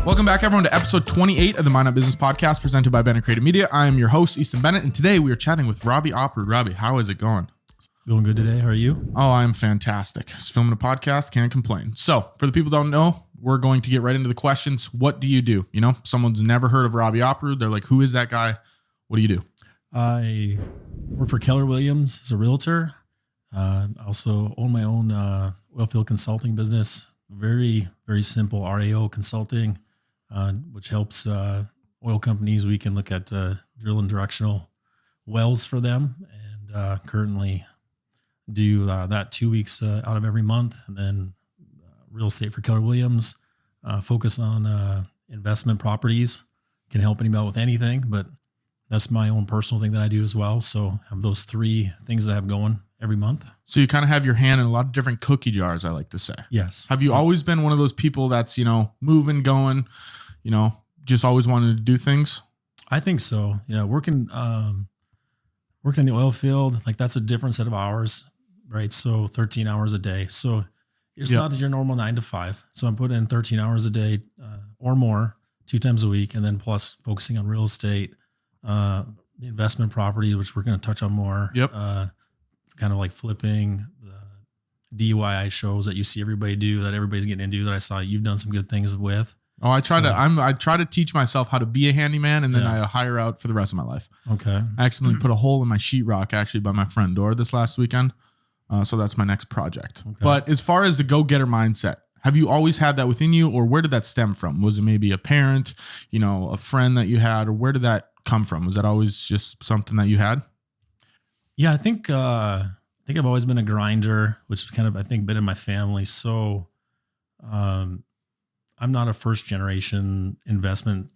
Welcome back, everyone, to episode 28 of the Minot Business Podcast presented by Bennett Creative Media. I am your host, Easton Bennett, and today we are chatting with Robbie Opperude. Robbie, how is it going? Going good today. How are you? Oh, I'm fantastic. Just filming a podcast, can't complain. So, for the people who don't know, we're going to get right into the questions. What do you do? You know, someone's never heard of Robbie Opperude. They're like, who is that guy? What do you do? I work for Keller Williams as a realtor. I also own my own oil field consulting business. Very, very simple RAO consulting, which helps oil companies. We can look at drilling directional wells for them, and currently do that 2 weeks out of every month. And then real estate for Keller Williams, focus on investment properties. Can help anybody with anything, but that's my own personal thing that I do as well. So I have those three things that I have going every month. So you kind of have your hand in a lot of different cookie jars, I like to say. Yes. Have you always been one of those people that's, you know, moving, going, you know, just always wanted to do things? I think so. Yeah. Working in the oil field, like that's a different set of hours, right? So 13 hours a day. So it's not your normal 9 to 5. So I'm putting in 13 hours a day or more 2 times a week. And then plus focusing on real estate, the investment property, which we're going to touch on more. Yep. Kind of like flipping the DIY shows that you see everybody do, that everybody's getting into, that I saw you've done some good things with. Oh, I try to teach myself how to be a handyman, and then I hire out for the rest of my life. Okay. I accidentally put a hole in my sheetrock actually by my front door this last weekend. So that's my next project. Okay. But as far as the go-getter mindset, have you always had that within you, or where did that stem from? Was it maybe a parent, you know, a friend that you had, or where did that come from? Was that always just something that you had? Yeah, I think I've always been a grinder, which is kind of, I think, been in my family. So, I'm not a first generation investment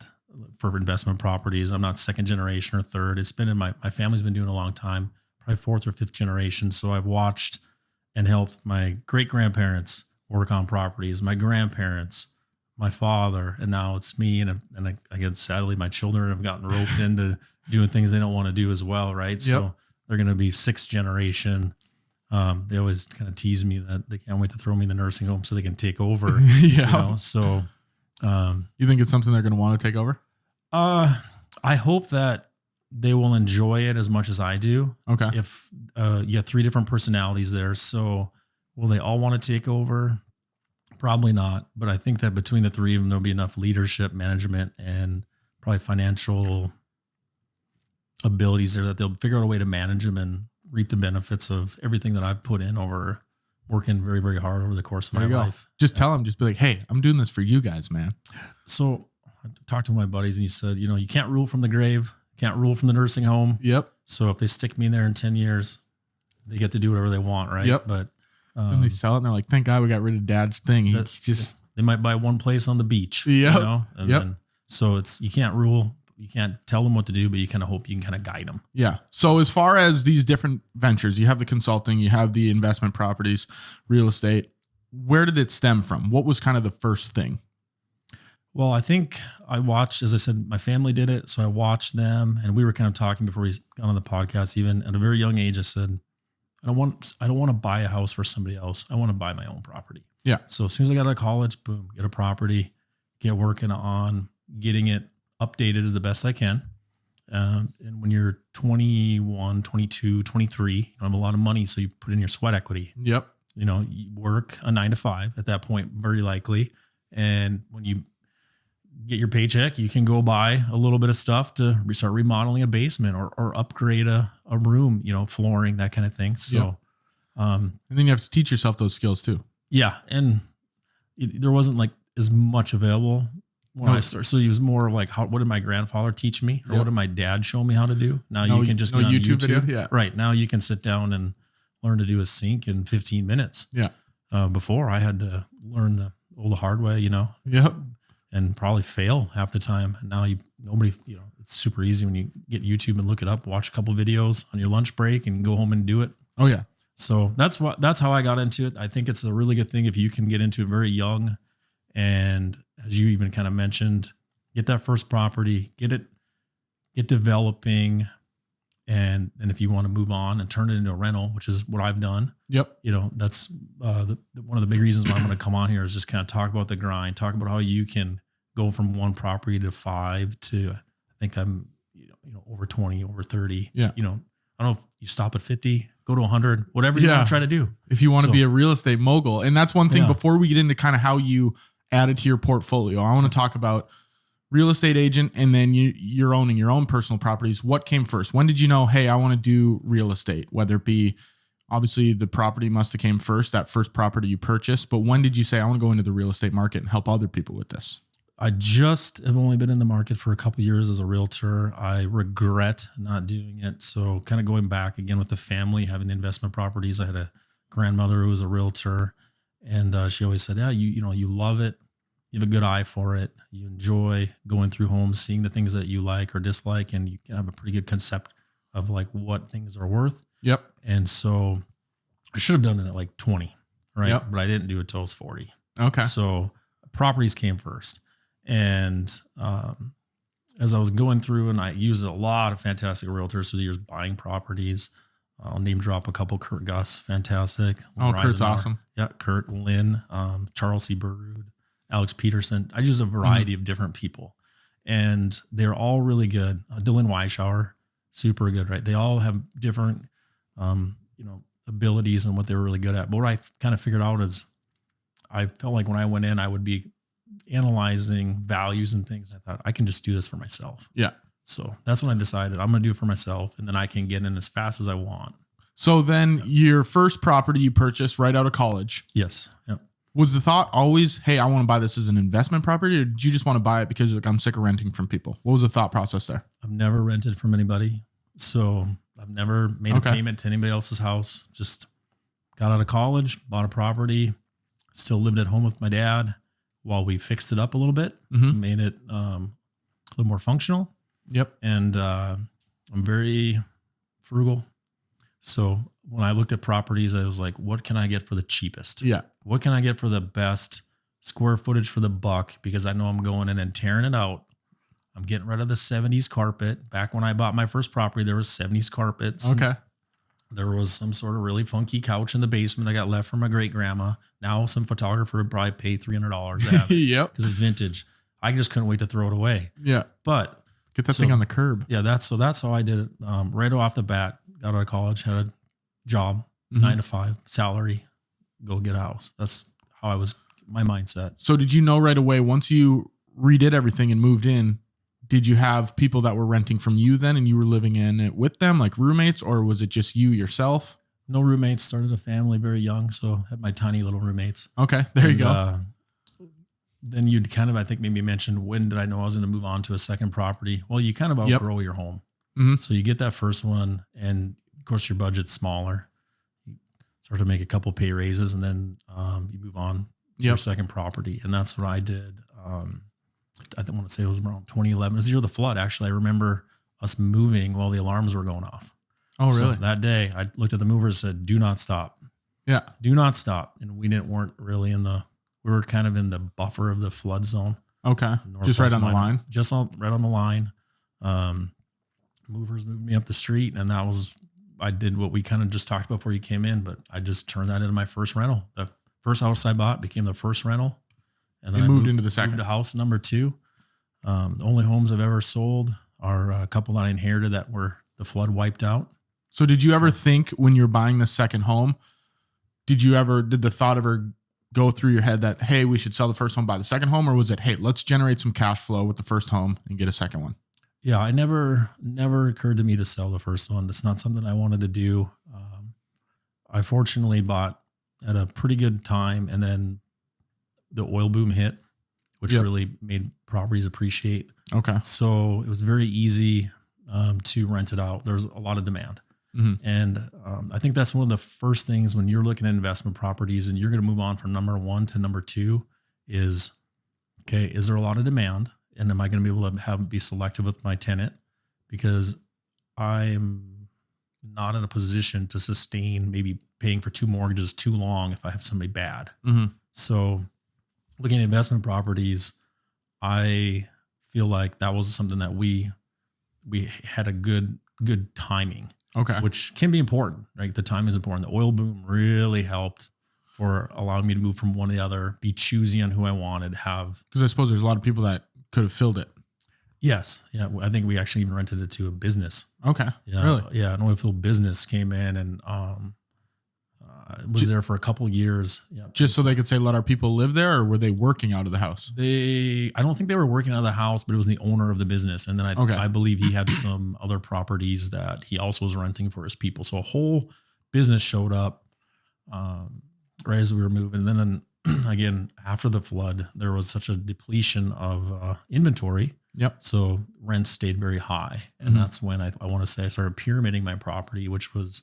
properties. I'm not second generation or third. It's been in my family's been doing it a long time, probably 4th or 5th generation. So I've watched and helped my great grandparents work on properties, my grandparents, my father, and now it's me. And I guess sadly my children have gotten roped into doing things they don't want to do as well. Right. Yep. So they're going to be 6th generation. They always kind of tease me that they can't wait to throw me in the nursing home so they can take over. You know? So, you think it's something they're going to want to take over? I hope that they will enjoy it as much as I do. Okay. If, you have 3 different personalities there. So will they all want to take over? Probably not. But I think that between the 3 of them, there'll be enough leadership, management, and probably financial abilities there that they'll figure out a way to manage them and reap the benefits of everything that I've put in over working very, very hard over the course of my life. Just tell them, just be like, hey, I'm doing this for you guys, man. So I talked to my buddies and he said, you know, you can't rule from the grave, can't rule from the nursing home. Yep. So if they stick me in there in 10 years, they get to do whatever they want. Right. Yep. But, and they sell it and they're like, thank God we got rid of Dad's thing. They might buy one place on the beach, yep. You know, and then, so you can't rule. You can't tell them what to do, but you kind of hope you can kind of guide them. Yeah. So as far as these different ventures, you have the consulting, you have the investment properties, real estate. Where did it stem from? What was kind of the first thing? Well, I think I watched, as I said, my family did it. So I watched them, and we were kind of talking before we got on the podcast. Even at a very young age, I said, I don't want to buy a house for somebody else. I want to buy my own property. Yeah. So as soon as I got out of college, boom, get a property, get working on getting it updated as the best I can. And when you're 21, 22, 23, you don't have a lot of money. So you put in your sweat equity. Yep. You know, you work a 9 to 5 at that point, very likely. And when you get your paycheck, you can go buy a little bit of stuff to start remodeling a basement or upgrade a room, you know, flooring, that kind of thing. So, and then you have to teach yourself those skills too. Yeah. And there wasn't like as much available when I started. So it was more of like, what did my grandfather teach me? Or what did my dad show me how to do? Now you can just go on YouTube video. Yeah. Right. Now you can sit down and learn to do a sink in 15 minutes. Yeah. Before I had to learn the hard way, you know. Yep. And probably fail half the time. And now it's super easy when you get YouTube and look it up, watch a couple videos on your lunch break and go home and do it. Oh yeah. So that's how I got into it. I think it's a really good thing if you can get into it very young. And as you even kind of mentioned, get that first property, get developing. And if you want to move on and turn it into a rental, which is what I've done. Yep. You know, that's one of the big reasons why I'm going to come on here is just kind of talk about the grind, talk about how you can go from one property to 5 to, I think I'm, over 20, over 30. Yeah. I don't know if you stop at 50, go to 100, whatever you want to try to do. If you want to be a real estate mogul. And that's one thing before we get into kind of how you add it to your portfolio. I want to talk about real estate agent and then you're owning your own personal properties. What came first? When did you know, hey, I want to do real estate? Whether it be, obviously the property must have came first, that first property you purchased. But when did you say, I want to go into the real estate market and help other people with this? I just have only been in the market for a couple of years as a realtor. I regret not doing it. So kind of going back again with the family, having the investment properties. I had a grandmother who was a realtor, and she always said, yeah, you love it. You have a good eye for it. You enjoy going through homes, seeing the things that you like or dislike, and you can have a pretty good concept of like what things are worth. Yep. And so I should have done it at like 20, right? Yep. But I didn't do it till I was 40. Okay. So properties came first. And as I was going through, and I used a lot of fantastic realtors through the years buying properties. I'll name drop a couple. Kurt Gus, fantastic. Oh, Kurt's awesome. Yeah, Kurt, Lynn, Charles C. Burrude, Alex Peterson. I use a variety of different people, and they're all really good. Dylan Weishauer, super good, right? They all have different, abilities and what they were really good at. But what I kind of figured out is I felt like when I went in, I would be analyzing values and things. I thought I can just do this for myself. Yeah. So that's when I decided I'm going to do it for myself, and then I can get in as fast as I want. So then your first property you purchased right out of college. Yes. Yep. Was the thought always, hey, I want to buy this as an investment property, or did you just want to buy it because I'm sick of renting from people? What was the thought process there? I've never rented from anybody. So I've never made a payment to anybody else's house. Just got out of college, bought a property, still lived at home with my dad while we fixed it up a little bit. So made it a little more functional. Yep. And I'm very frugal. So when I looked at properties, I was like, what can I get for the cheapest? Yeah. What can I get for the best square footage for the buck? Because I know I'm going in and tearing it out. I'm getting rid of the 70s carpet. Back when I bought my first property, there was 70s carpets. Okay. There was some sort of really funky couch in the basement I got left from my great grandma. Now some photographer would probably pay $300 to have it. Yep. Because it's vintage. I just couldn't wait to throw it away. Yeah. But get that thing on the curb. Yeah, that's how I did it. Right off the bat, got out of college, had a job, 9 to 5, salary, go get a house. That's how I was, my mindset. So did you know right away, once you redid everything and moved in, did you have people that were renting from you then and you were living in it with them, like roommates, or was it just you yourself? No roommates, started a family very young. So had my tiny little roommates. Okay. There you go. Then you'd kind of, I think maybe mentioned, when did I know I was going to move on to a second property? Well, you kind of outgrow your home. So you get that first one, and of course your budget's smaller. You start to make a couple pay raises, and then you move on to your second property. And that's what I did. I want to say it was around 2011. It was the year of the flood. Actually, I remember us moving while the alarms were going off. Oh, really? So that day I looked at the movers and said, do not stop. Yeah. Do not stop. And we weren't really we were kind of in the buffer of the flood zone. Okay. Just right on the line. Right on the line. Movers moved me up the street, and I did what we kind of just talked about before you came in, but I just turned that into my first rental. The first house I bought became the first rental. And then I moved into the second. Moved to house number 2. The only homes I've ever sold are a couple that I inherited that were the flood wiped out. So did you ever think when you're buying the second home, did the thought ever go through your head that, hey, we should sell the first home, buy the second home? Or was it, hey, let's generate some cash flow with the first home and get a second one? Yeah, I never occurred to me to sell the first one. It's not something I wanted to do. I fortunately bought at a pretty good time, and then the oil boom hit, which really made properties appreciate. Okay. So it was very easy to rent it out. There's a lot of demand. And I think that's one of the first things when you're looking at investment properties and you're going to move on from number 1 to number 2 is, okay, is there a lot of demand? And am I going to be able to be selective with my tenant? Because I'm not in a position to sustain maybe paying for 2 mortgages too long if I have somebody bad. So looking at investment properties, I feel like that was something that we had a good timing. Okay. Which can be important, right? The time is important. The oil boom really helped for allowing me to move from one to the other, be choosy on who I wanted, have. Because I suppose there's a lot of people that could have filled it. Yes. Yeah. I think we actually even rented it to a business. Okay. Yeah. Really? Yeah. An oil field business came in and was there for a couple of years. Yeah. Just so they could say, let our people live there, or were they working out of the house? I don't think they were working out of the house, but it was the owner of the business. And then I believe he had some other properties that he also was renting for his people. So a whole business showed up right as we were moving. And then again, after the flood, there was such a depletion of inventory. Yep. So rent stayed very high. And that's when I want to say I started pyramiding my property, which was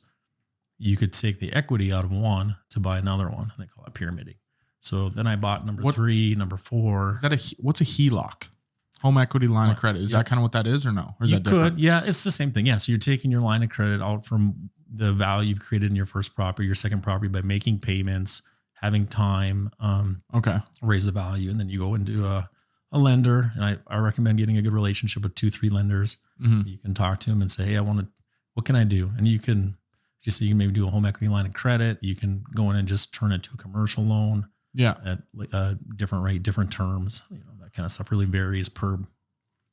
you could take the equity out of one to buy another one. And they call it pyramiding. So then I bought number 3, number 4. Is that what's a HELOC? Home equity line of credit. Is that kind of what that is or no? Or is that different? Yeah, it's the same thing. Yeah. So you're taking your line of credit out from the value you've created in your first property, your second property by making payments, having time, raise the value. And then you go into a lender. And I recommend getting a good relationship with 2-3 lenders. You can talk to them and say, hey, what can I do? And you can maybe do a home equity line of credit. You can go in and just turn it to a commercial loan. Yeah. At a different rate, different terms, that kind of stuff really varies per.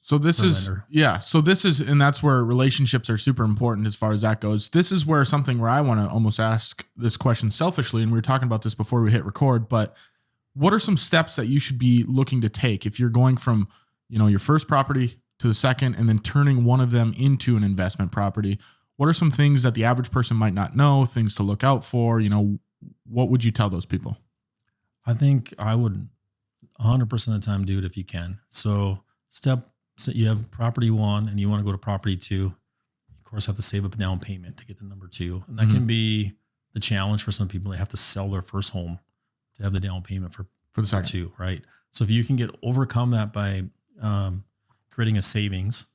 So this is, lender. Yeah. So this is, and that's where relationships are super important as far as that goes. This is where I want to almost ask this question selfishly. And we were talking about this before we hit record, but what are some steps that you should be looking to take if you're going from, your first property to the second and then turning one of them into an investment property? What are some things that the average person might not know, things to look out for? What would you tell those people? I think I would 100% of the time do it if you can. So you have property 1 and you want to go to property 2. You of course have to save up a down payment to get to number 2. And that can be the challenge for some people. They have to sell their first home to have the down payment for the second 2, right? So if you can overcome that by creating a savings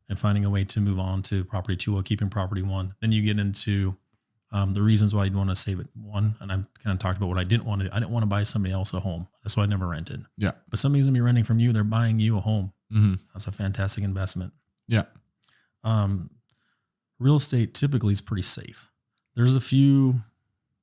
and finding a way to move on to property 2 while keeping property 1, then you get into the reasons why you'd want to save it. 1, and I've kind of talked about what I didn't want to do. I didn't want to buy somebody else a home. That's why I never rented. Yeah. But somebody's going to be renting from you. They're buying you a home. That's a fantastic investment. Yeah. Real estate typically is pretty safe. There's a few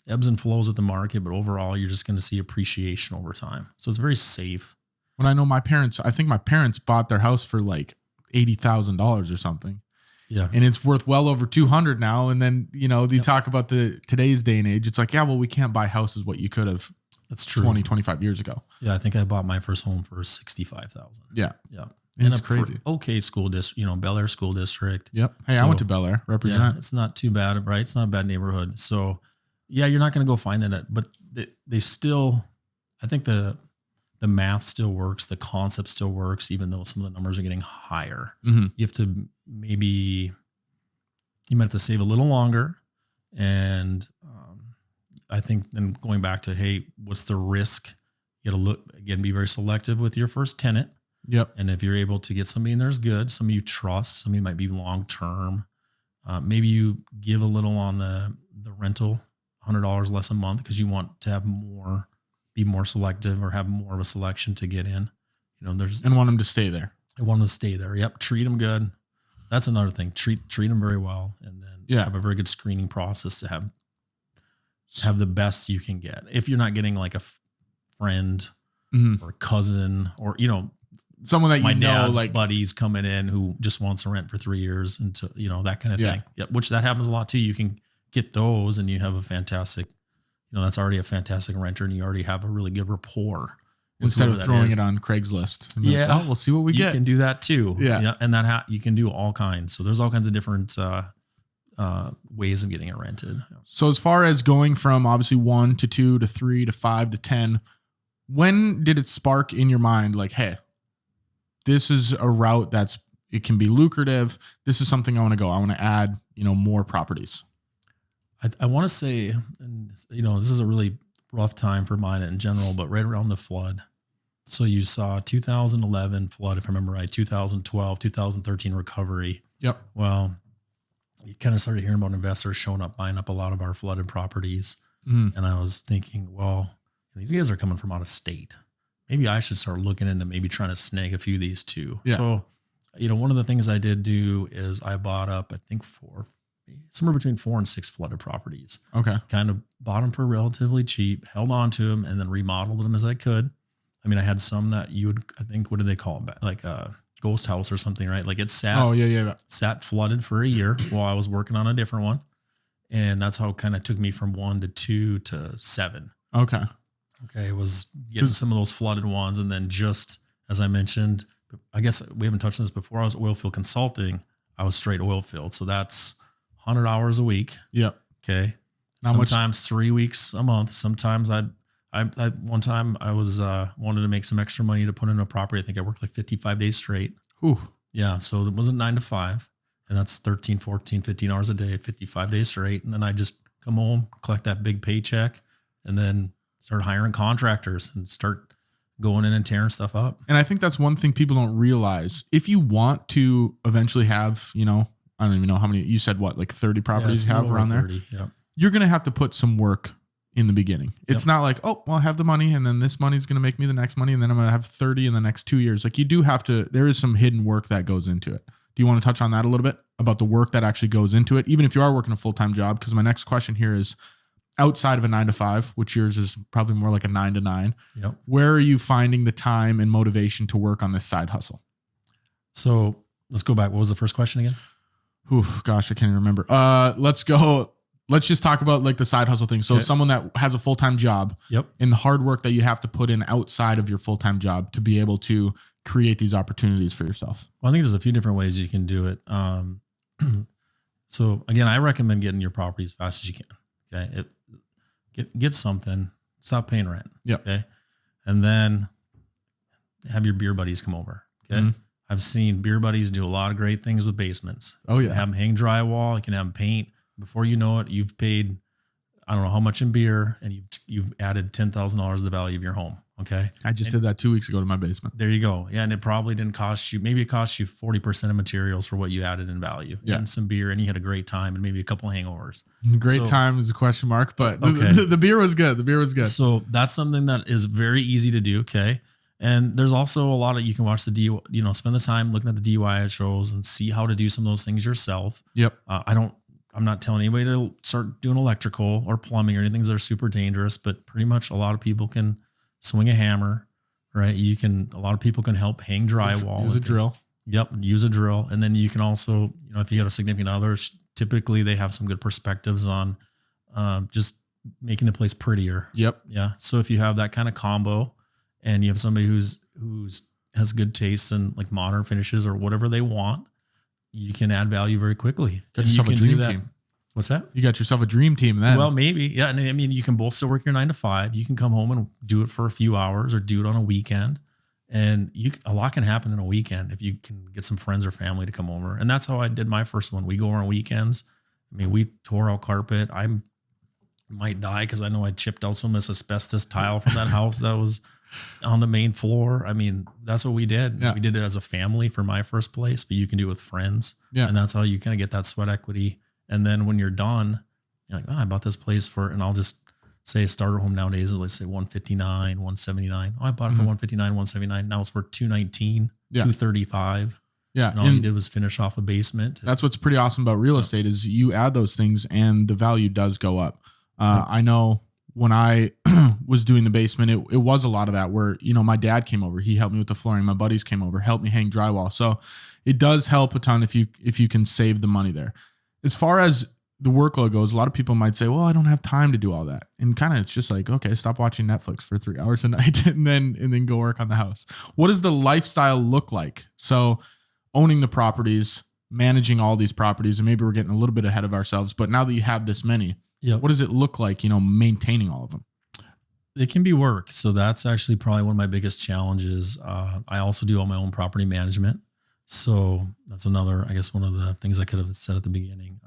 ebbs and flows at the market, but overall you're just going to see appreciation over time. So it's very safe. When I know I think my parents bought their house for like $80,000 or something. Yeah. And it's worth well over 200 now. And then, they talk about today's day and age. It's like, yeah, well, we can't buy houses what you could have. That's true. 20, 25 years ago. Yeah. I think I bought my first home for $65,000. Yeah. Yeah. It's crazy. Okay. School district, Bel Air school district. Yep. Hey, I went to Bel Air, represent. Yeah, it's not too bad, right? It's not a bad neighborhood. So yeah, you're not going to go find it, but they still, I think the math still works. The concept still works, even though some of the numbers are getting higher. You have to you might have to save a little longer. And I think then going back to, hey, what's the risk? You got to look, again, be very selective with your first tenant. Yep. And if you're able to get somebody in there is good, somebody you trust, somebody might be long-term. Maybe you give a little on the rental, $100 less a month because you want to be more selective or have more of a selection to get in. And want them to stay there. I want them to stay there. Yep. Treat them good. That's another thing. Treat them very well. And then have a very good screening process to have the best you can get. If you're not getting like a friend or a cousin or, someone that my dad's buddies coming in who just wants to rent for 3 years and that kind of thing. Yep. Which that happens a lot too. You can get those and you have a fantastic, that's already a fantastic renter and you already have a really good rapport. Instead of throwing it on Craigslist. We'll see what we get. You can do that too. Yeah. And you can do all kinds. So there's all kinds of different ways of getting it rented. So as far as going from obviously 1 to 2 to 3 to 5 to 10, when did it spark in your mind like, hey, this is a route it can be lucrative. This is something I want to go. I want to add, more properties. I want to say, and this is a really rough time for mine in general, but right around the flood. So you saw 2011 flood, if I remember right, 2012, 2013 recovery. Yep. Well, you kind of started hearing about investors showing up, buying up a lot of our flooded properties. And I was thinking, well, these guys are coming from out of state. Maybe I should start looking into maybe trying to snag a few of these too. Yeah. So, one of the things I did do is I bought up, I think somewhere between 4 and 6 flooded properties. Okay. Kind of bought them for relatively cheap, held on to them, and then remodeled them as I could. I mean, I had some that I think, what do they call it? Like a ghost house or something, right? Like it sat. Oh, yeah. Sat flooded for a year while I was working on a different one. And that's how it kind of took me from 1 to 2 to 7. Okay. It was getting some of those flooded ones. And then just as I mentioned, I guess we haven't touched on this before. I was oil field consulting. I was straight oil field. So that's 100 hours a week. Yep. Okay. Sometimes 3 weeks a month. Sometimes I one time I was, wanted to make some extra money to put in a property. I think I worked like 55 days straight. Ooh. Yeah. So it wasn't 9 to 5. And that's 13, 14, 15 hours a day, 55 days straight. And then I just come home, collect that big paycheck, and then start hiring contractors and start going in and tearing stuff up. And I think that's one thing people don't realize. If you want to eventually have, I don't even know how many, you said what, like 30 properties you have around 30, there? Yep. You're going to have to put some work in the beginning. It's not like, oh, well, I have the money and then this money is going to make me the next money. And then I'm going to have 30 in the next 2 years. Like you do have to, there is some hidden work that goes into it. Do you want to touch on that a little bit about the work that actually goes into it, even if you are working a full-time job? Because my next question here is outside of a 9 to 5, which yours is probably more like a 9 to 9. Yep. Where are you finding the time and motivation to work on this side hustle? So let's go back. What was the first question again? Oof, gosh, I can't even remember. Let's just talk about like the side hustle thing. So someone that has a full-time job, and the hard work that you have to put in outside of your full-time job to be able to create these opportunities for yourself. Well, I think there's a few different ways you can do it. So again, I recommend getting your property as fast as you can. Okay. Get something, stop paying rent. Yep. Okay. And then have your beer buddies come over. Okay. Mm-hmm. I've seen beer buddies do a lot of great things with basements. Oh yeah. You can have them hang drywall. You can have them paint. Before you know it, you've paid, I don't know how much in beer, and you've added $10,000 to the value of your home. Okay. I just did that 2 weeks ago to my basement. There you go. Yeah. And it probably didn't cost you, maybe it cost you 40% of materials for what you added in value. Yeah. And some beer, and you had a great time and maybe a couple of hangovers. Great time is a question mark, but the beer was good. The beer was good. So that's something that is very easy to do. Okay. And there's also a lot of, you can watch spend the time looking at the DIY shows and see how to do some of those things yourself. Yep. I'm not telling anybody to start doing electrical or plumbing or anything that are super dangerous, but pretty much a lot of people can swing a hammer, right? A lot of people can help hang drywall. Use a drill. Yep. Use a drill. And then you can also, if you have a significant other, typically they have some good perspectives on just making the place prettier. Yep. Yeah. So if you have that kind of combo and you have somebody who's has good taste in like modern finishes or whatever they want, you can add value very quickly. Got yourself a dream team. What's that? You got yourself a dream team then. Well, maybe. Yeah. And I mean, you can both still work your 9 to 5. You can come home and do it for a few hours or do it on a weekend. And a lot can happen in a weekend if you can get some friends or family to come over. And that's how I did my first one. We go over on weekends. I mean, we tore out carpet. I might die because I know I chipped out some of this asbestos tile from that house that was on the main floor. I mean, that's what we did. Yeah. We did it as a family for my first place, but you can do it with friends. Yeah. And that's how you kind of get that sweat equity. And then when you're done, you're like, I bought this place for, and I'll just say a starter home nowadays is like say 159, 179. I bought it for 159, 179. Now it's worth 219, 235. Yeah. And all you did was finish off a basement. That's what's pretty awesome about real estate is you add those things and the value does go up. I know when I was doing the basement, it was a lot of that where, my dad came over, he helped me with the flooring. My buddies came over, helped me hang drywall. So it does help a ton if you can save the money there. As far as the workload goes, a lot of people might say, well, I don't have time to do all that. And kind of, it's just like, okay, stop watching Netflix for 3 hours a night and then go work on the house. What does the lifestyle look like? So owning the properties, managing all these properties, and maybe we're getting a little bit ahead of ourselves, but now that you have this many, what does it look like, maintaining all of them? It can be work. So that's actually probably one of my biggest challenges. I also do all my own property management. So that's another, I guess, one of the things I could have said at the beginning.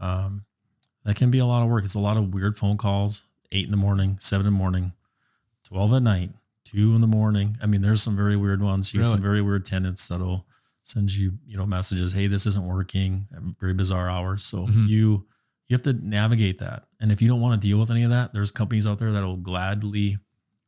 That can be a lot of work. It's a lot of weird phone calls, 8 in the morning, 7 in the morning, 12 at night, 2 in the morning. I mean, there's some very weird ones. You get some very weird tenants that'll send you, messages. Hey, this isn't working at very bizarre hours. So you have to navigate that. And if you don't want to deal with any of that, there's companies out there that will gladly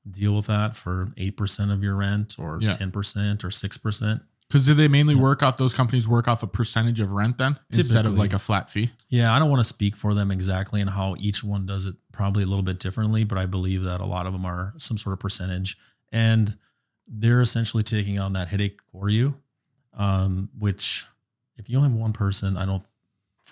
deal with that for 8% of your rent or 10% or 6%. Because do they mainly those companies work off a percentage of rent then instead of like a flat fee? Yeah, I don't want to speak for them exactly and how each one does it probably a little bit differently, but I believe that a lot of them are some sort of percentage, and they're essentially taking on that headache for you, which if you only have one person, I don't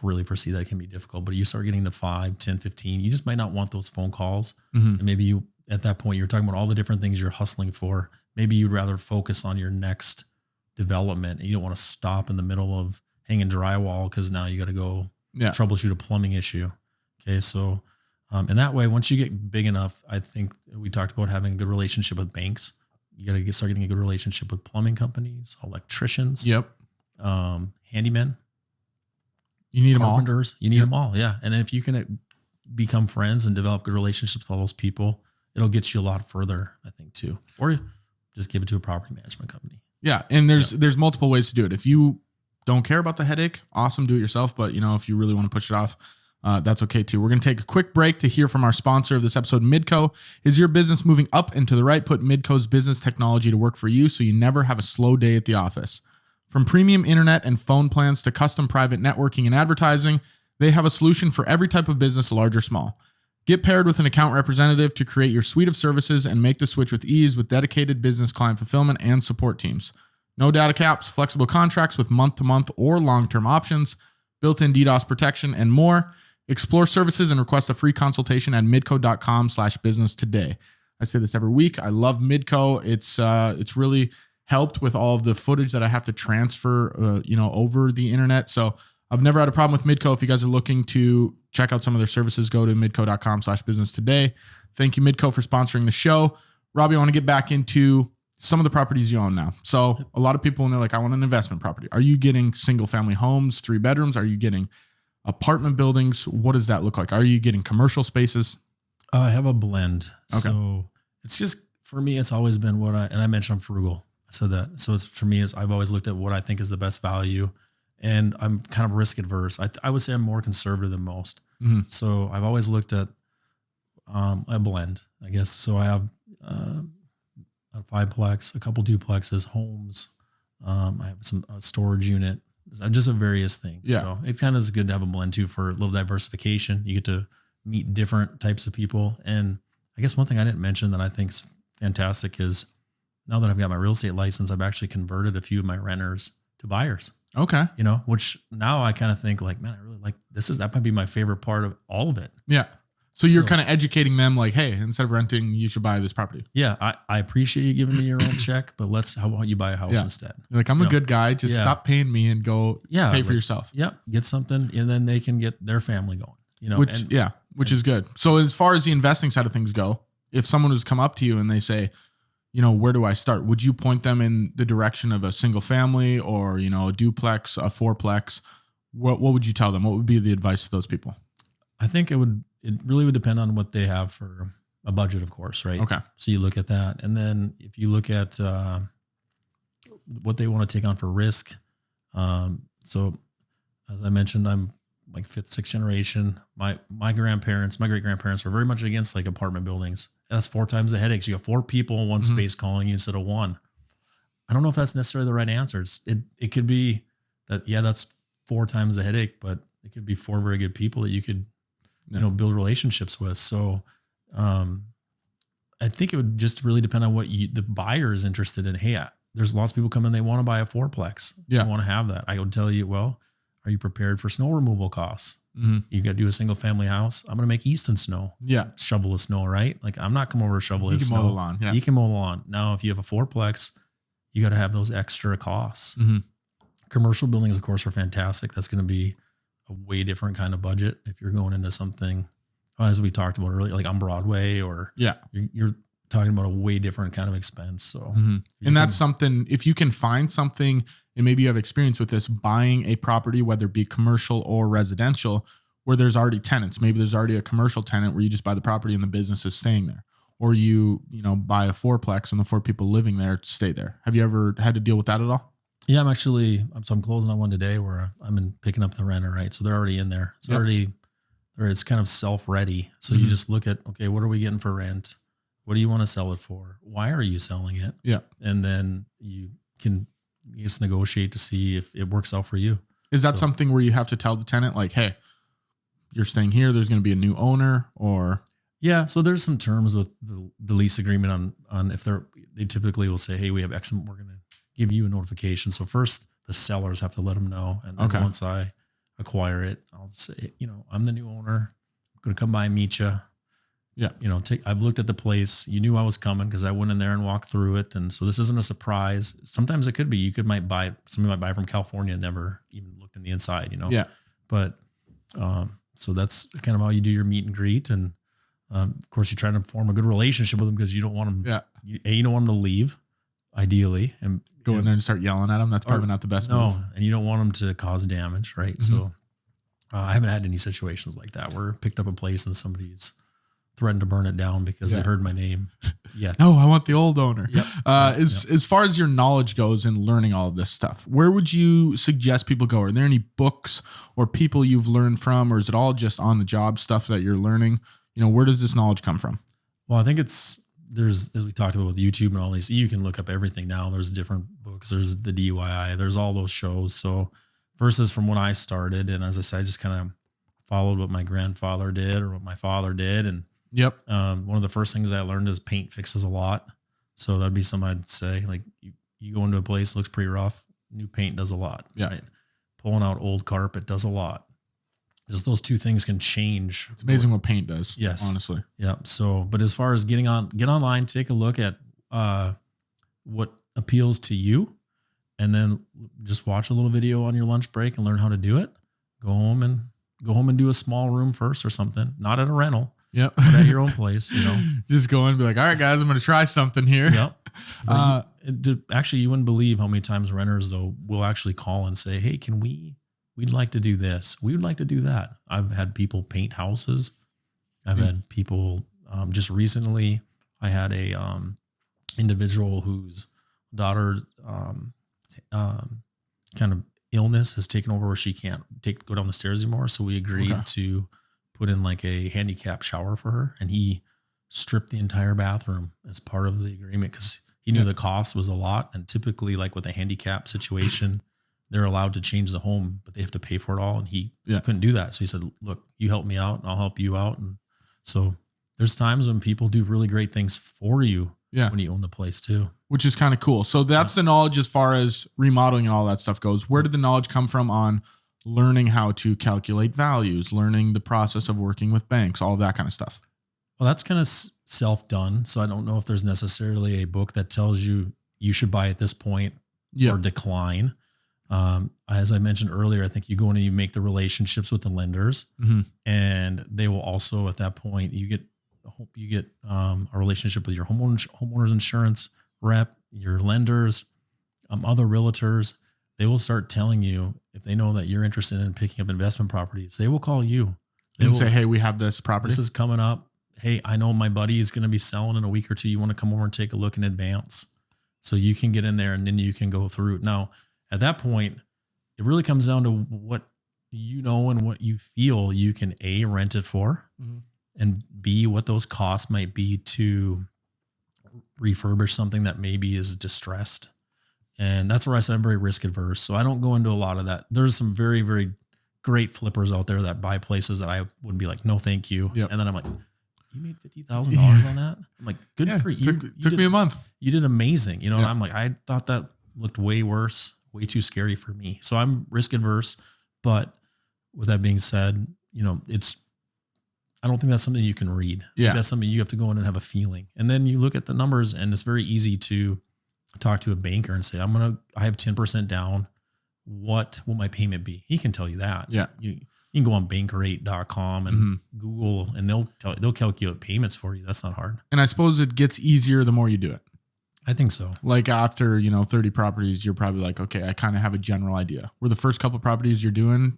really foresee that it can be difficult, but you start getting to 5, 10, 15, you just might not want those phone calls. And maybe you, at that point, you're talking about all the different things you're hustling for. Maybe you'd rather focus on your next development, and you don't want to stop in the middle of hanging drywall because now you got to go troubleshoot a plumbing issue. Okay. So, and that way, once you get big enough, I think we talked about having a good relationship with banks. You got to start getting a good relationship with plumbing companies, electricians, handymen. You need carpenters. You need them all. Yeah. And if you can become friends and develop good relationships with all those people, it'll get you a lot further, I think, too. Or just give it to a property management company. Yeah. And there's multiple ways to do it. If you don't care about the headache, awesome, do it yourself. But if you really want to push it off, that's okay too. We're going to take a quick break to hear from our sponsor of this episode, Midco. Is your business moving up and to the right? Put Midco's business technology to work for you so you never have a slow day at the office. From premium internet and phone plans to custom private networking and advertising, they have a solution for every type of business, large or small. Get paired with an account representative to create your suite of services and make the switch with ease with dedicated business client fulfillment and support teams. No data caps, flexible contracts with month-to-month or long-term options, built-in DDoS protection, and more. Explore services and request a free consultation at midco.com/business today. I say this every week. I love Midco. It's really helped with all of the footage that I have to transfer, over the internet. So I've never had a problem with Midco. If you guys are looking to check out some of their services, go to midco.com/business today. Thank you, Midco, for sponsoring the show. Robbie, I want to get back into some of the properties you own now. So a lot of people, when they're like, I want an investment property. Are you getting single family homes, 3 bedrooms? Are you getting apartment buildings? What does that look like? Are you getting commercial spaces? I have a blend. Okay. So it's just, for me, it's always been and I mentioned I'm frugal. I said that. So for me, I've always looked at what I think is the best value, and I'm kind of risk adverse. I would say I'm more conservative than most. Mm-hmm. So I've always looked at a blend, I guess. So I have a 5-plex, a couple duplexes, homes. I have some storage unit, just a various things. Yeah. So it kind of is good to have a blend too for a little diversification. You get to meet different types of people. And I guess one thing I didn't mention that I think is fantastic is now that I've got my real estate license, I've actually converted a few of my renters to buyers. Okay. Which now I kind of think like, man, I really like that might be my favorite part of all of it. Yeah. So you're kind of educating them like, hey, instead of renting, you should buy this property. Yeah. I appreciate you giving me your rent check, but how about you buy a house instead? You're like, I'm a good guy. Just stop paying me and go pay for yourself. Yep. Get something, and then they can get their family going, which is good. So as far as the investing side of things go, if someone was come up to you and they say, where do I start? Would you point them in the direction of a single family or, a duplex, a 4-plex? What would you tell them? What would be the advice to those people? I think it really would depend on what they have for a budget, of course, right? Okay. So you look at that. And then if you look at what they want to take on for risk. So as I mentioned, I'm like 5th, 6th generation. My great grandparents were very much against like apartment buildings. That's 4 times the headaches. You got 4 people in one space calling you instead of 1. I don't know if that's necessarily the right answer. It could be that, that's 4 times the headache, but it could be 4 very good people that you could, build relationships with. So, I think it would just really depend on what the buyer is interested in. Hey, there's lots of people come in, they want to buy a 4-plex. Yeah. They want to have that. I would tell you, well, are you prepared for snow removal costs? Mm-hmm. You got to do a single family house. I'm going to make Easton snow. Yeah. Shovel the snow, right? Like I'm not coming over to shovel his snow. He can mow the lawn. Yeah. He can mow the lawn. Now, if you have a 4-plex, you got to have those extra costs. Mm-hmm. Commercial buildings, of course, are fantastic. That's going to be a way different kind of budget. If you're going into something, as we talked about earlier, like on Broadway or you're talking about a way different kind of expense. So, and that's something, if you can find something, and maybe you have experience with this, buying a property, whether it be commercial or residential, where there's already tenants. Maybe there's already a commercial tenant where you just buy the property and the business is staying there. Or you buy a 4-plex and the 4 people living there stay there. Have you ever had to deal with that at all? Yeah, I'm closing on one today where I'm picking up the renter, right? So they're already in there. It's kind of self-ready. So you just look at, okay, what are we getting for rent? What do you want to sell it for? Why are you selling it? Yeah. And then you can you just negotiate to see if it works out for you. Is that something where you have to tell the tenant like, hey, you're staying here, there's going to be a new owner, or? Yeah. So there's some terms with the lease agreement on if they typically will say, hey, we have X, we're going to give you a notification. So first the sellers have to let them know. And then once I acquire it, I'll say, I'm the new owner. I'm going to come by and meet you. Yeah. I've looked at the place. You knew I was coming because I went in there and walked through it. And so this isn't a surprise. Sometimes it could be, somebody might buy from California and never even looked in the inside, Yeah. But, so that's kind of how you do your meet and greet. And, of course, you're trying to form a good relationship with them because you don't want them. Yeah. You don't want them to leave, ideally, and go in there and start yelling at them. That's probably not the best move. And you don't want them to cause damage, right? Mm-hmm. So I haven't had any situations like that where I picked up a place and somebody's threatened to burn it down because they heard my name. Yeah. No, I want the old owner. Yep. As far as your knowledge goes in learning all of this stuff, where would you suggest people go? Are there any books or people you've learned from, or is it all just on the job stuff that you're learning? Where does this knowledge come from? Well, I think there's, as we talked about with YouTube and all these, you can look up everything now. There's different books. There's the DUI. There's all those shows. So versus from when I started, and as I said, I just kind of followed what my grandfather did or what my father did. And one of the first things I learned is paint fixes a lot. So that'd be something I'd say, like you go into a place, looks pretty rough, new paint does a lot. Yeah. Right? Pulling out old carpet does a lot. Just those two things can change. It's amazing what paint does. Yes. Honestly. Yeah. So, but as far as get online, take a look at what appeals to you, and then just watch a little video on your lunch break and learn how to do it. Go home and do a small room first or something, not at a rental. Yep. But at your own place, Just go in and be like, all right, guys, I'm going to try something here. Yep. Actually, you wouldn't believe how many times renters though will actually call and say, hey, we'd like to do this. We would like to do that. I've had people paint houses. I've had people, just recently I had a, individual whose daughter, kind of illness has taken over where she can't go down the stairs anymore. So we agreed to put in like a handicap shower for her, and he stripped the entire bathroom as part of the agreement because he knew the cost was a lot. And typically, like with a handicap situation, they're allowed to change the home, but they have to pay for it all. And he couldn't do that. So he said, look, you help me out and I'll help you out. And so there's times when people do really great things for you when you own the place too. Which is kind of cool. So that's the knowledge as far as remodeling and all that stuff goes. Where did the knowledge come from on learning how to calculate values, learning the process of working with banks, all of that kind of stuff? Well, that's kind of self-done. So I don't know if there's necessarily a book that tells you should buy at this point or decline. As I mentioned earlier, I think you go in and you make the relationships with the lenders, and they will also at that point you get a relationship with your homeowners insurance rep, your lenders, other realtors. They will start telling you if they know that you're interested in picking up investment properties. They will call you. They will say, "Hey, we have this property. This is coming up. Hey, I know my buddy is going to be selling in a week or two. You want to come over and take a look in advance, so you can get in there and then you can go through it." Now, at that point, it really comes down to what you know and what you feel you can A, rent it for, and B, what those costs might be to refurbish something that maybe is distressed. And that's where I said I'm very risk adverse. So I don't go into a lot of that. There's some very, very great flippers out there that buy places that I would be like, no, thank you. Yep. And then I'm like, you made $50,000 on that? I'm like, good for you. Took me a month. You did amazing. And I'm like, I thought that looked way worse, way too scary for me. So I'm risk adverse. But with that being said, I don't think that's something you can read. Yeah. That's something you have to go in and have a feeling. And then you look at the numbers, and it's very easy to talk to a banker and say, I have 10% down. What will my payment be? He can tell you that. Yeah. You can go on bankrate.com and Google, and they'll calculate payments for you. That's not hard. And I suppose it gets easier the more you do it. I think so. Like after, 30 properties, you're probably like, okay, I kind of have a general idea. Were the first couple properties you're doing,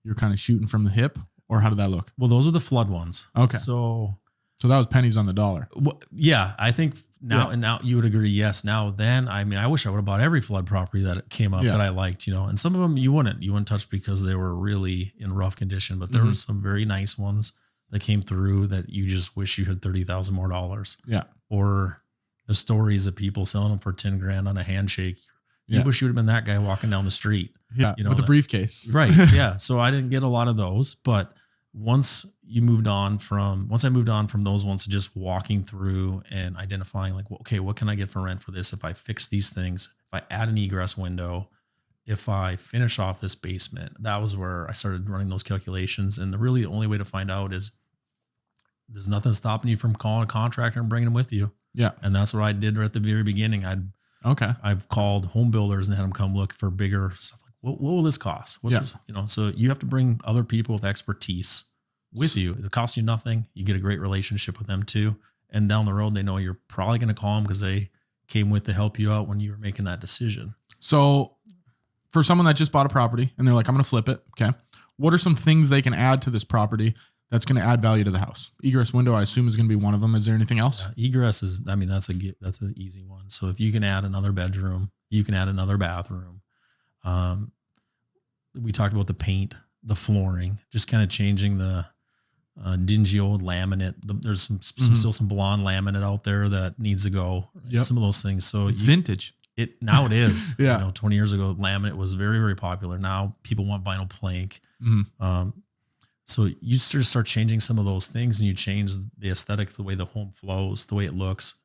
you're kind of shooting from the hip, or how did that look? Well, those are the flood ones. Okay. So that was pennies on the dollar. Yeah, I think now, and now you would agree. Yes. Now, then, I wish I would have bought every flood property that came up that I liked, and some of them you wouldn't touch because they were really in rough condition, but there were some very nice ones that came through that you just wish you had $30,000 more. Yeah. Or the stories of people selling them for $10,000 on a handshake. Yeah. You wish you would have been that guy walking down the street. Yeah. You know, With a briefcase. Right. Yeah. So I didn't get a lot of those, but once I moved on from those ones to just walking through and identifying like, well, okay, what can I get for rent for this? If I fix these things, if I add an egress window, if I finish off this basement, that was where I started running those calculations. And the only way to find out is there's nothing stopping you from calling a contractor and bringing them with you. Yeah. And that's what I did right at the very beginning. I've called home builders and had them come look for bigger stuff. Like, what will this cost? What's this? You know, so you have to bring other people with expertise with you. It costs you nothing. You get a great relationship with them too. And down the road, they know you're probably going to call them because they came with to help you out when you were making that decision. So for someone that just bought a property and they're like, I'm going to flip it. Okay. What are some things they can add to this property that's going to add value to the house? Egress window, I assume, is going to be one of them. Is there anything else? Yeah, egress is, I mean, that's an easy one. So if you can add another bedroom, you can add another bathroom. We talked about the paint, the flooring, just kind of changing the dingy old laminate. There's still some blonde laminate out there that needs to go. Yep. Some of those things. So it's vintage. Now it is. Yeah. You know, 20 years ago, laminate was very, very popular. Now people want vinyl plank. So you just start changing some of those things and you change the aesthetic, the way the home flows, the way it looks.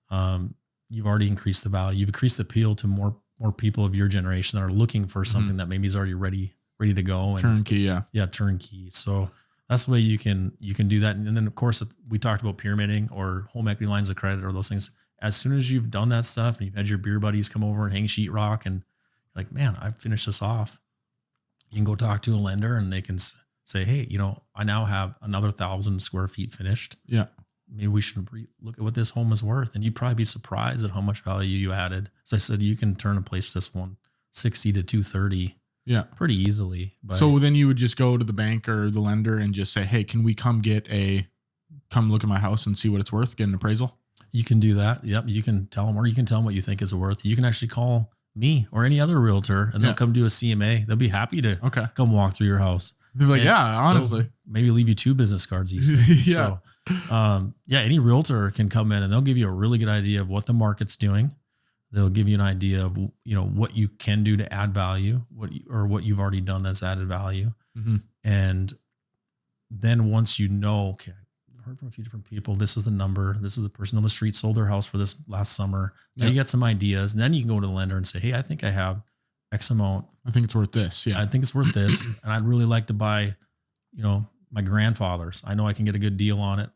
You've already increased the value. You've increased the appeal to more people of your generation that are looking for something that maybe is already ready to go. And turnkey. Yeah. Yeah. Turnkey. So that's the way you can do that. And then of course we talked about pyramiding or home equity lines of credit or those things. As soon as you've done that stuff and you've had your beer buddies come over and hang sheetrock and you're like, man, I've finished this off. You can go talk to a lender and they can say, hey, you know, I now have another 1,000 square feet finished. Yeah. Maybe we should look at what this home is worth. And you'd probably be surprised at how much value you added. As I said, you can turn a place this 160 to 230. Yeah. Pretty easily. So then you would just go to the bank or the lender and just say, hey, can we come look at my house and see what it's worth, get an appraisal? You can do that. Yep. You can tell them, or you can tell them what you think it's worth. You can actually call me or any other realtor and they'll come do a CMA. They'll be happy to come walk through your house. They're like, yeah, honestly, maybe leave you 2 business cards easy. Yeah. So, any realtor can come in and they'll give you a really good idea of what the market's doing. They'll give you an idea of, you know, what you can do to add value, what you've already done that's added value. And then once you know, okay, I've heard from a few different people, this is the number, this is the person on the street sold their house for this last summer. Now you get some ideas and then you can go to the lender and say, hey, I think I have X amount. I think it's worth this. Yeah. I think it's worth this. And I'd really like to buy, you know, my grandfather's. I know I can get a good deal on it.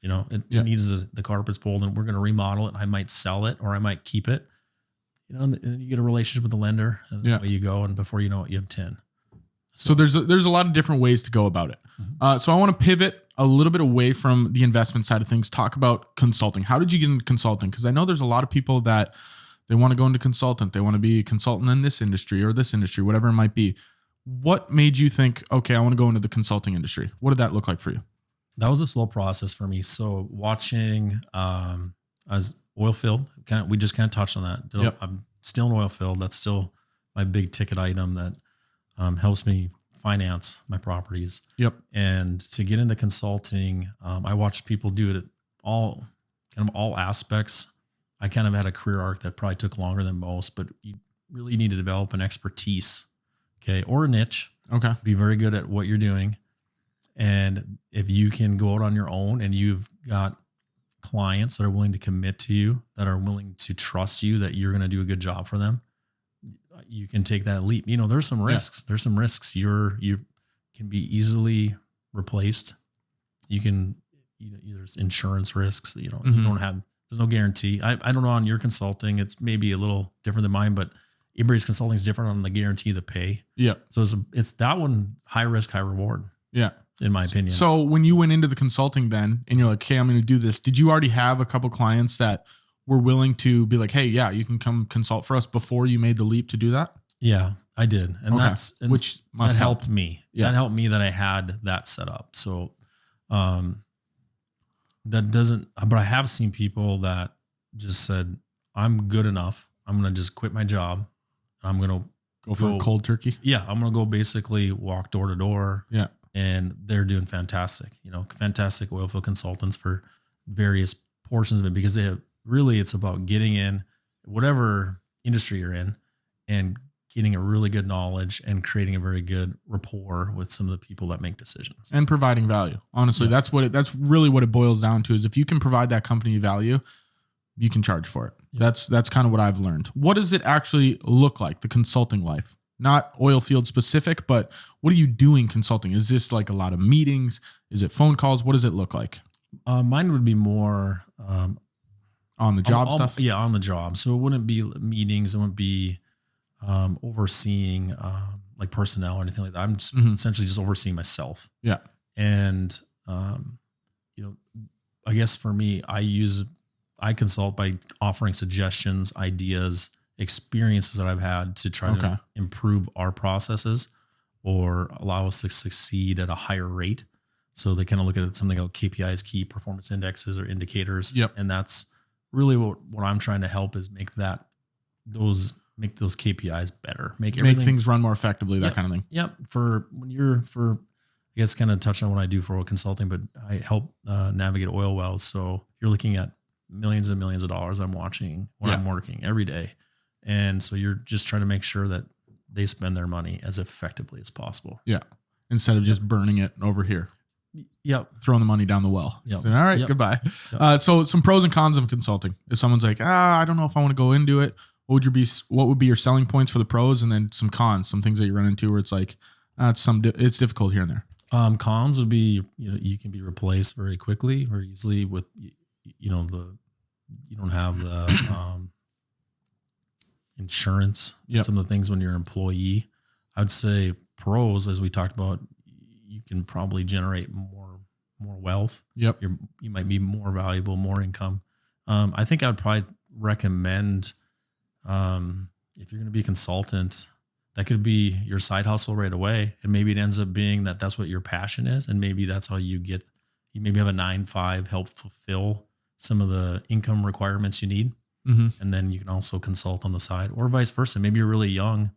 You know, it needs the carpets pulled and we're going to remodel it. I might sell it or I might keep it, you know, and you get a relationship with the lender and away you go. And before you know it, you have 10. So there's a lot of different ways to go about it. So I want to pivot a little bit away from the investment side of things, talk about consulting. How did you get into consulting? Because I know there's a lot of people that they want to go into consultant. They want to be a consultant in this industry or this industry, whatever it might be. What made you think, okay, I want to go into the consulting industry? What did that look like for you? That was a slow process for me. So watching as oil field, we just kind of touched on that. I'm still in oil field. That's still my big ticket item that helps me finance my properties. Yep. And to get into consulting, I watched people do it at all aspects. I kind of had a career arc that probably took longer than most, but you really need to develop an expertise, or a niche. Be very good at what you're doing. And if you can go out on your own and you've got clients that are willing to commit to you, that are willing to trust you, that you're going to do a good job for them, you can take that leap. You know, there's some risks. There's some risks. You can be easily replaced. You can, there's insurance risks. You don't have, there's no guarantee. I don't know on your consulting, it's maybe a little different than mine, but everybody's consulting is different on the guarantee of the pay. Yeah. So it's that one, high risk, high reward. Yeah. In my opinion. So when you went into the consulting then and you're like, okay, I'm going to do this. Did you already have a couple clients that were willing to be like, hey, yeah, you can come consult for us before you made the leap to do that? Yeah, I did. And that helped me. Yeah. That helped me that I had that set up. So, but I have seen people that just said, I'm good enough. I'm going to just quit my job. I'm going to go for a cold turkey. Yeah. I'm going to go basically walk door to door. Yeah. And they're doing fantastic, fantastic oil field consultants for various portions of it, because it's about getting in whatever industry you're in and getting a really good knowledge and creating a very good rapport with some of the people that make decisions and providing value. Honestly, that's really what it boils down to, is if you can provide that company value, you can charge for it. Yeah. That's kind of what I've learned. What does it actually look like, the consulting life? Not oil field specific, but what are you doing consulting? Is this like a lot of meetings? Is it phone calls? What does it look like? Mine would be more on the job stuff. Yeah, on the job. So it wouldn't be meetings. It wouldn't be overseeing like personnel or anything like that. I'm just essentially just overseeing myself. Yeah. And I guess for me, I consult by offering suggestions, ideas, experiences that I've had to try to improve our processes or allow us to succeed at a higher rate. So they kind of look at something like KPIs, key performance indexes or indicators. Yep. And that's really what I'm trying to help is make those KPIs better, make things run more effectively, that kind of thing. Yep. I guess kind of touch on what I do for oil consulting, but I help navigate oil wells. So you're looking at millions and millions of dollars I'm watching when I'm working every day. And so you're just trying to make sure that they spend their money as effectively as possible. Yeah. Instead of just burning it over here. Yep. Throwing the money down the well. Yep. So, all right, goodbye. Yep. So some pros and cons of consulting. If someone's like, I don't know if I want to go into it, what would be your selling points for the pros, and then some cons, some things that you run into where it's like, it's difficult here and there. Cons would be, you can be replaced very quickly, very easily with, you don't have the insurance. Yep. Some of the things when you're an employee. I'd say pros, as we talked about, you can probably generate more wealth. Yep. You might be more valuable, more income. I think I would probably recommend, if you're going to be a consultant, that could be your side hustle right away. And maybe it ends up being that's what your passion is. And maybe that's how you maybe have a 9-5, help fulfill some of the income requirements you need. Mm-hmm. And then you can also consult on the side, or vice versa. Maybe you're really young,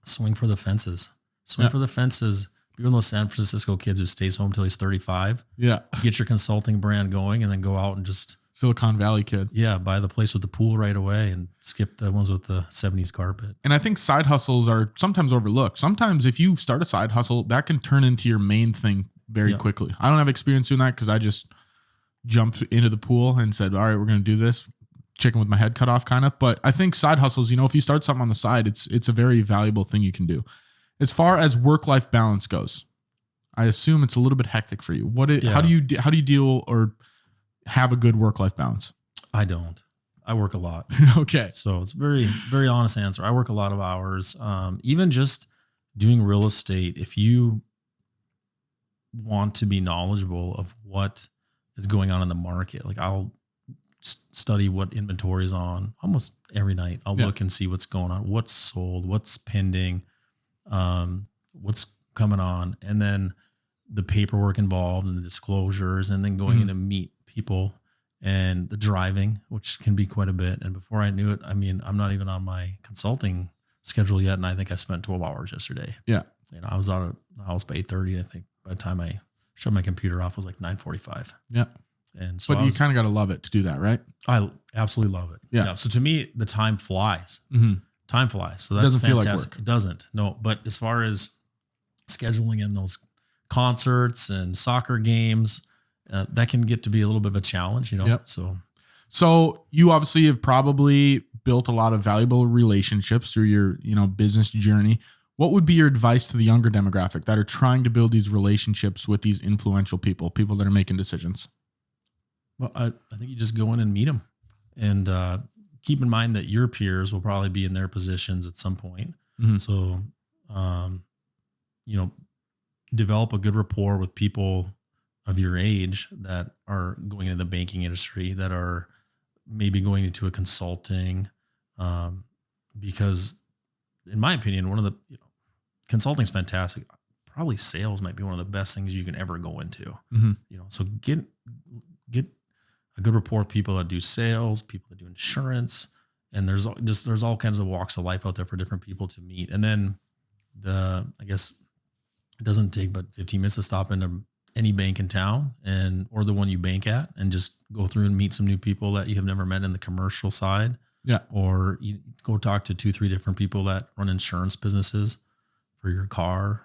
swing for the fences, for the fences. Be one of those San Francisco kids who stays home till he's 35. Yeah. Get your consulting brand going and then go out and just Silicon Valley kid. Yeah. Buy the place with the pool right away and skip the ones with the 70s carpet. And I think side hustles are sometimes overlooked. Sometimes if you start a side hustle, that can turn into your main thing very quickly. I don't have experience doing that because I just jumped into the pool and said, all right, we're going to do this. Chicken with my head cut off kind of. But I think side hustles, if you start something on the side, it's a very valuable thing you can do. As far as work-life balance goes, I assume it's a little bit hectic for you. How do you deal or have a good work-life balance? I don't. I work a lot. Okay. So it's a very, very honest answer. I work a lot of hours. Even just doing real estate, if you want to be knowledgeable of what is going on in the market, like I'll study what inventory is on almost every night. I'll look and see what's going on, what's sold, what's pending, what's coming on, and then the paperwork involved and the disclosures, and then going in to meet people and the driving, which can be quite a bit. And before I knew it, I'm not even on my consulting schedule yet. And I think I spent 12 hours yesterday. Yeah. I was out of the house by 8:30. I think by the time I shut my computer off, it was like 9:45. Yeah. And so, but you kind of got to love it to do that, right? I absolutely love it. Yeah. So to me, the time flies. Mm-hmm. Time flies. So that's doesn't fantastic. Feel like work. It doesn't. No. But as far as scheduling in those concerts and soccer games, that can get to be a little bit of a challenge, Yep. So you obviously have probably built a lot of valuable relationships through your, business journey. What would be your advice to the younger demographic that are trying to build these relationships with these influential people that are making decisions? Well, I think you just go in and meet them, and keep in mind that your peers will probably be in their positions at some point. Mm-hmm. So, develop a good rapport with people of your age that are going into the banking industry, that are maybe going into a consulting, because in my opinion, one of the, consulting is fantastic. Probably sales might be one of the best things you can ever go into. Mm-hmm. So get a good rapport with people that do sales, people that do insurance, and there's all kinds of walks of life out there for different people to meet. And then I guess it doesn't take but 15 minutes to stop into any bank in town or the one you bank at, and just go through and meet some new people that you have never met in the commercial side. Yeah. Or you go talk to 2-3 different people that run insurance businesses for your car,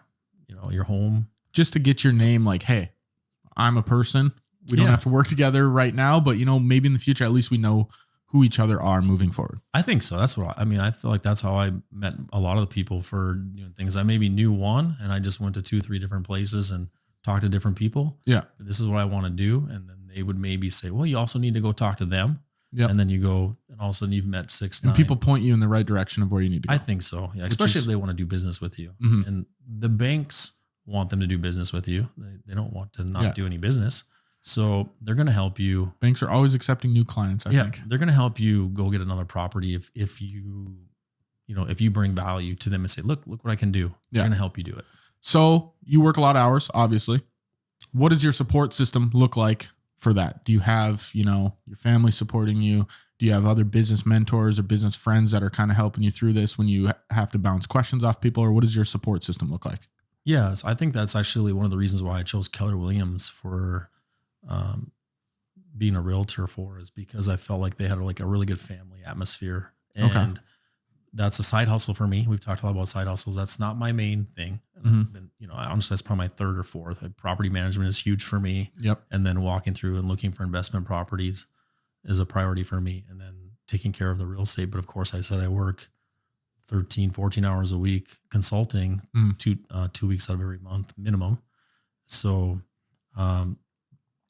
your home. Just to get your name like, hey, I'm a person. We don't have to work together right now, but maybe in the future, at least we know who each other are moving forward. I think so. That's what I feel like that's how I met a lot of the people for doing things. I maybe knew one and I just went to 2-3 different places and talked to different people. Yeah. This is what I want to do. And then they would maybe say, well, you also need to go talk to them. Yeah. And then you go and all of a sudden you've met 6, 9. And people point you in the right direction of where you need to go. I think so. Yeah. Especially if they want to do business with you. Mm-hmm. And the banks want them to do business with you. They don't want to not do any business. So they're going to help you. Banks are always accepting new clients. I think they're going to help you go get another property. If you bring value to them and say, look what I can do. They're going to help you do it. So you work a lot of hours, obviously. What does your support system look like for that? Do you have, your family supporting you? Do you have other business mentors or business friends that are kind of helping you through this when you have to bounce questions off people? Or what does your support system look like? Yes, I think that's actually one of the reasons why I chose Keller Williams for being a realtor is because I felt like they had a really good family atmosphere. And that's a side hustle for me. We've talked a lot about side hustles. That's not my main thing. Mm-hmm. Honestly, that's probably my 3rd or 4th. Property management is huge for me. Yep. And then walking through and looking for investment properties is a priority for me. And then taking care of the real estate. But of course, I said I work 13, 14 hours a week consulting 2 weeks out of every month minimum. So,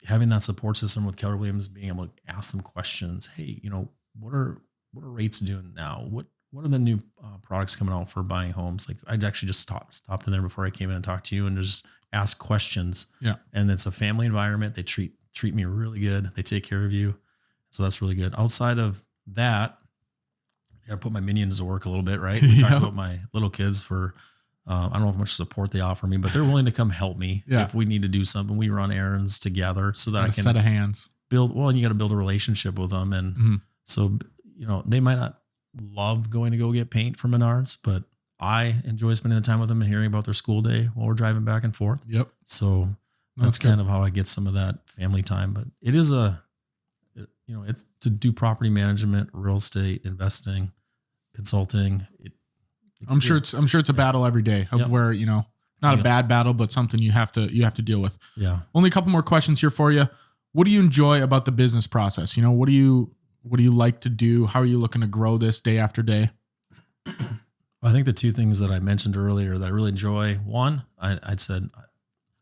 having that support system with Keller Williams, being able to ask them questions. Hey, what are rates doing now? What are the new products coming out for buying homes? Like I'd actually just stopped in there before I came in and talked to you and just ask questions. Yeah. And it's a family environment. They treat me really good. They take care of you. So that's really good. Outside of that, I got to put my minions to work a little bit, right? We talked about my little kids for, I don't know how much support they offer me, but they're willing to come help me if we need to do something. We run errands together so that I can set of hands build. Well, and you got to build a relationship with them. And so, they might not love going to go get paint from Menards, but I enjoy spending the time with them and hearing about their school day while we're driving back and forth. Yep. So that's kind of how I get some of that family time, but it is it's to do property management, real estate, investing, consulting. I'm sure it's a battle every day of where, not a bad battle, but something you have to deal with. Yeah. Only a couple more questions here for you. What do you enjoy about the business process? What do you like to do? How are you looking to grow this day after day? I think the 2 things that I mentioned earlier that I really enjoy, one, I'd said one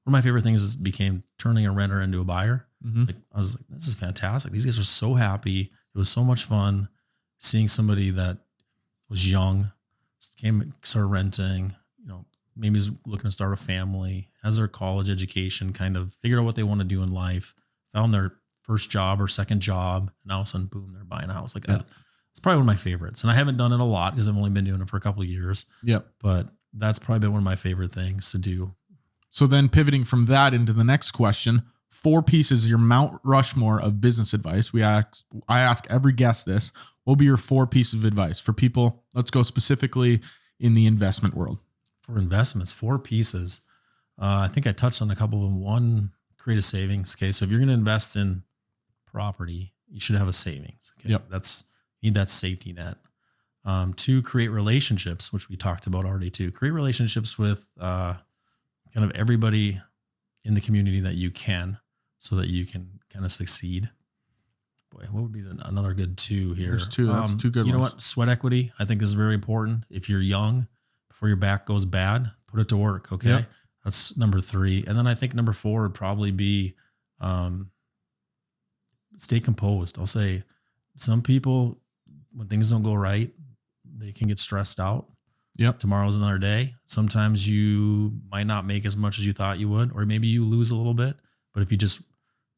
of my favorite things became turning a renter into a buyer. Mm-hmm. I was like, this is fantastic. These guys are so happy. It was so much fun seeing somebody that was young, started renting, maybe is looking to start a family, has their college education, kind of figured out what they want to do in life, found their first job or second job, and all of a sudden, boom, they're buying a house. Like that. It's probably one of my favorites. And I haven't done it a lot because I've only been doing it for a couple of years. Yep. But that's probably been one of my favorite things to do. So then pivoting from that into the next question, 4 pieces, your Mount Rushmore of business advice. I ask every guest this. What will be your 4 pieces of advice for people? Let's go specifically in the investment world. For investments, 4 pieces. I think I touched on a couple of them. 1, create a savings. Okay. So if you're going to invest in property, you should have a savings. Okay. Yep. Need that safety net. 2, create relationships, which we talked about already too. Create relationships with kind of everybody in the community that you can, so that you can kind of succeed. Boy, what would be another good 2 here? There's 2. That's 2 good ones. You know what? Sweat equity, I think, is very important. If you're young, before your back goes bad, put it to work. Okay. Yep. That's number 3. And then I think number 4 would probably be stay composed. I'll say some people, when things don't go right, they can get stressed out. Yep. Tomorrow's another day. Sometimes you might not make as much as you thought you would, or maybe you lose a little bit. But if you just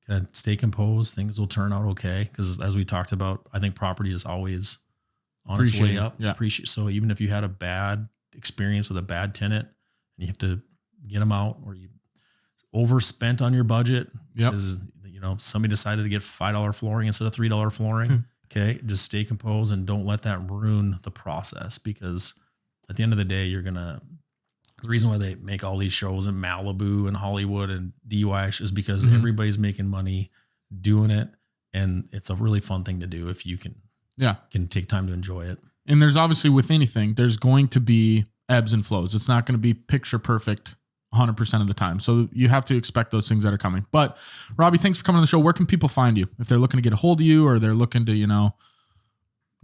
kind of stay composed, things will turn out okay. Because as we talked about, I think property is always on its way up. Yeah. So even if you had a bad experience with a bad tenant and you have to get them out, or you overspent on your budget because somebody decided to get $5 flooring instead of $3 flooring. Okay. Just stay composed and don't let that ruin the process, because at the end of the day, the reason why they make all these shows in Malibu and Hollywood and DUI is because everybody's making money doing it. And it's a really fun thing to do if you can can take time to enjoy it. And there's obviously with anything, there's going to be ebbs and flows. It's not going to be picture perfect 100% of the time. So you have to expect those things that are coming. But Robbie, thanks for coming on the show. Where can people find you? If they're looking to get a hold of you or they're looking to,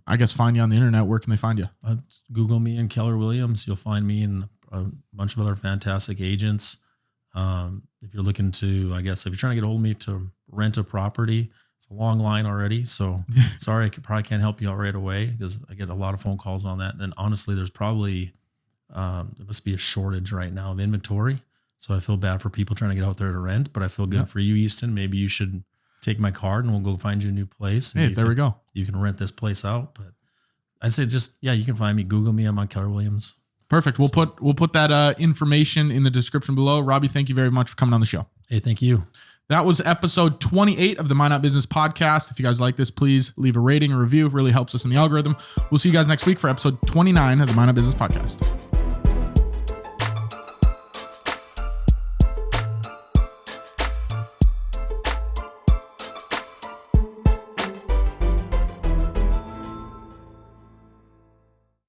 I guess find you on the internet, where can they find you? Google me and Keller Williams. You'll find me and a bunch of other fantastic agents. If you're looking to, if you're trying to get a hold of me to rent a property, it's a long line already. So sorry, I probably can't help you out right away because I get a lot of phone calls on that. And then honestly, there's probably, there must be a shortage right now of inventory. So I feel bad for people trying to get out there to rent, but I feel good for you, Easton. Maybe you should take my card and we'll go find you a new place. Hey, there we go. You can rent this place out, but I'd say you can find me. Google me. I'm on Keller Williams. Perfect. We'll put that information in the description below. Robbie, thank you very much for coming on the show. Hey, thank you. That was episode 28 of the Minot Business Podcast. If you guys like this, please leave a rating or review. It really helps us in the algorithm. We'll see you guys next week for episode 29 of the Minot Business Podcast.